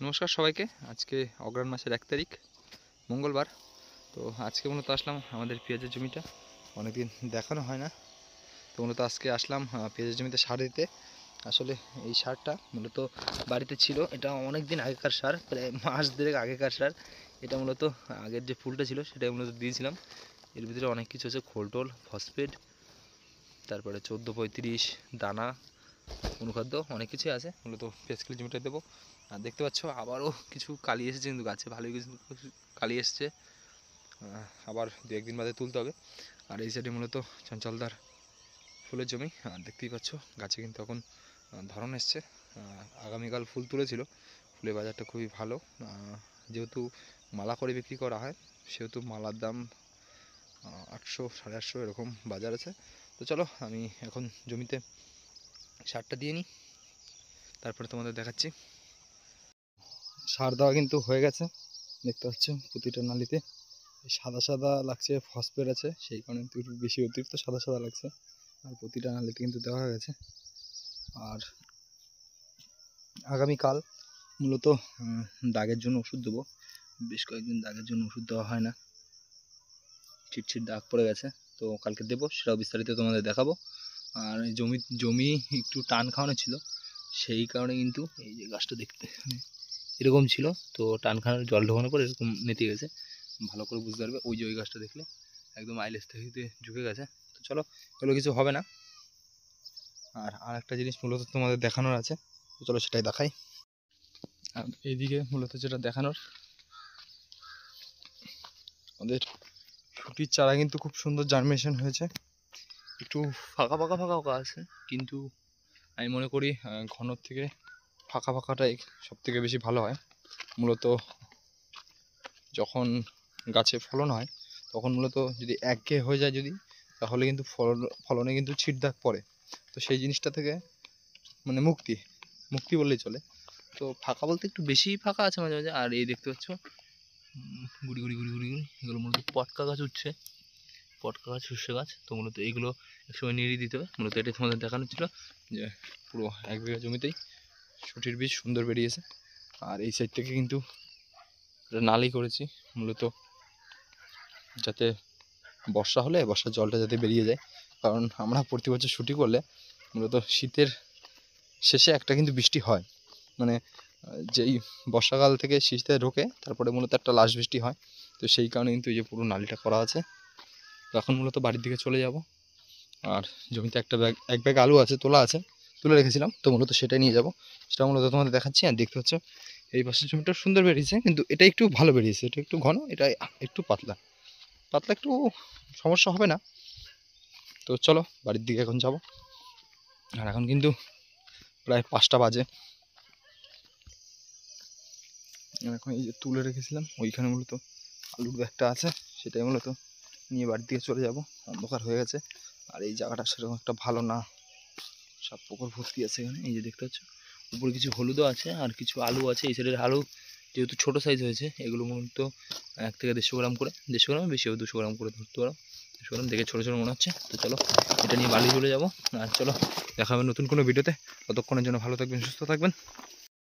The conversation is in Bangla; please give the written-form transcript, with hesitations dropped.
নমস্কার সবাইকে। আজকে অগ্রহায়ণ মাসের 1 তারিখ মঙ্গলবার। তো আজকে মূলত আসলাম আমাদের পেঁয়াজের জমিটা, অনেকদিন দেখানো হয় না। তো মূলত আজকে আসলাম পেঁয়াজের জমিতে সার দিতে। আসলে এই সারটা মূলত বাড়িতে ছিল, এটা অনেক দিন আগেকার সার, প্রায় মাস দেড়েক আগেকার সার। এটা মূলত আগের যে ফুলটা ছিল সেটা মূলত দিয়েছিলাম। এর ভিতরে অনেক কিছু আছে, খোলটোল, ফসফেট, তারপরে 14-35 দানা, অনুখাদ্য, অনেক কিছুই আছে। মূলত পেঁয়াজকেলি জমিটা দেবো। আর দেখতে পাচ্ছ আবারও কিছু কালি এসেছে, কিন্তু গাছে ভালোই কিছু কালি এসছে। আবার 2-1 দিন বাদে তুলতে হবে। আর এই সাইডে মূলত চঞ্চলদার ফুলের জমি। আর দেখতেই পাচ্ছ গাছে কিন্তু এখন ধরন এসছে। আগামীকাল ফুল তুলেছিল, ফুলের বাজারটা খুবই ভালো। যেহেতু মালা করে বিক্রি করা হয়, সেহেতু মালার দাম 800-850 এরকম বাজার আছে। তো চলো আমি এখন জমিতে সারটা দিয়ে নিই, তারপরে তোমাদের দেখাচ্ছি। সার দেওয়া কিন্তু হয়ে গেছে, দেখতে পাচ্ছ প্রতিটা নালিতে সাদা সাদা লাগছে, ফসফেট আছে, সেই কারণে একটু বেশি অতিরিক্ত সাদা সাদা লাগছে। আর প্রতিটা নালিতে কিন্তু দেওয়া হয়ে গেছে। আর আগামীকাল মূলত দাগের জন্য ওষুধ দেবো। বেশ কয়েকদিন দাগের জন্য ওষুধ দেওয়া হয় না, ছিটছিট দাগ পড়ে গেছে। তো কালকে দেবো, সেটাও বিস্তারিত তোমাদের দেখাবো। আর জমি একটু টান খাওয়ানো ছিল, সেই কারণে কিন্তু এই যে গাছটা দেখতে এরকম ছিল। তো টান খাওয়ানোর জল ঢোকানোর পর এরকম নেতিয়ে গেছে, ভালো করে বুঝতে পারবে। ওই যে ওই গাছটা দেখলে একদম আইলেস থেকে ঝুঁকে গেছে। তো চলো, এগুলো কিছু হবে না। আর একটা জিনিস মূলত তোমাদের দেখানোর আছে, তো চলো সেটাই দেখাই। আর এইদিকে মূলত যেটা দেখানোর, আমাদের শুটির চারা কিন্তু খুব সুন্দর জার্মিনেশন হয়েছে। একটু ফাঁকা ফাঁকা ফাঁকা ফাঁকা আছে, কিন্তু আমি মনে করি ঘনর থেকে ফাঁকা ফাঁকাটাই সব থেকে বেশি ভালো হয়। মূলত যখন গাছে ফলন হয় তখন মূলত যদি একঘেয়ে হয়ে যায় যদি, তাহলে কিন্তু ফলনে কিন্তু ছিট দাগ পড়ে। তো সেই জিনিসটা থেকে মানে মুক্তি বললেই চলে। তো ফাঁকা বলতে একটু বেশি ফাঁকা আছে মাঝে মাঝে। আর এই দেখতে পাচ্ছ গুড়ি গুড়ি গুড়ি গুড়ি গুড়ি, এগুলো মূলত পটকা গাছ উঠছে, পটকা গাছ, সর্ষে গাছ। তো মূলত এইগুলো একসময় নিড়ি দিতে হবে। মূলত এটাই তোমাদের দেখানো ছিল, যে পুরো 1 বিঘা জমিতেই শুটির বীজ সুন্দর বেরিয়েছে। আর এই সাইড থেকে কিন্তু নালি করেছি, মূলত যাতে বর্ষা হলে বর্ষার জলটা যাতে বেরিয়ে যায়। কারণ আমরা প্রতি বছর শুটি করলে মূলত শীতের শেষে একটা কিন্তু বৃষ্টি হয়, মানে যেই বর্ষাকাল থেকে শীতে ঢোকে তারপরে মূলত একটা লাস্ট বৃষ্টি হয়। তো সেই কারণে কিন্তু এই যে পুরো নালিটা করা আছে। এখন মূলত বাড়ির দিকে চলে যাব। আর জমিতে এক ব্যাগ আলু আছে, তুলে রেখেছিলাম, তো মূলত সেটাই নিয়ে যাব। সেটা মূলত তোমাদের দেখাচ্ছি। আর দেখতে হচ্ছে এই পাশের জমিটা সুন্দর বেরিয়েছে, কিন্তু এটা একটু ভালো বেরিয়েছে, এটা একটু ঘন, এটা একটু পাতলা পাতলা, একটু সমস্যা হবে না। তো চলো বাড়ির দিকে এখন যাব। আর এখন কিন্তু প্রায় 5টা বাজে। এখন এই যে তুলে রেখেছিলাম ওইখানে মূলত আলুর ব্যাগটা আছে, সেটাই মূলত নিয়ে বাড়ির দিকে চলে যাব। অন্ধকার হয়ে গেছে, আর এই জায়গাটা সেরকম একটা ভালো না, সব পুকুর ভর্তি আছে এখানে। এই যে দেখতে পাচ্ছ উপরে কিছু হলুদও আছে আর কিছু আলু আছে। এই সাইডের আলু যেহেতু ছোটো সাইজ হয়েছে, এগুলো মূলত 1 থেকে 150 গ্রাম করে, 150 গ্রাম বেশি হবে, 200 গ্রাম করে ধরতে পারো। 200 গ্রাম দেখে ছোটো ছোটো মনে হচ্ছে। তো চলো এটা নিয়ে বাড়ি চলে যাবো। আর চলো দেখা হবে নতুন কোনো ভিডিওতে। ততক্ষণের জন্য ভালো থাকবেন, সুস্থ থাকবেন।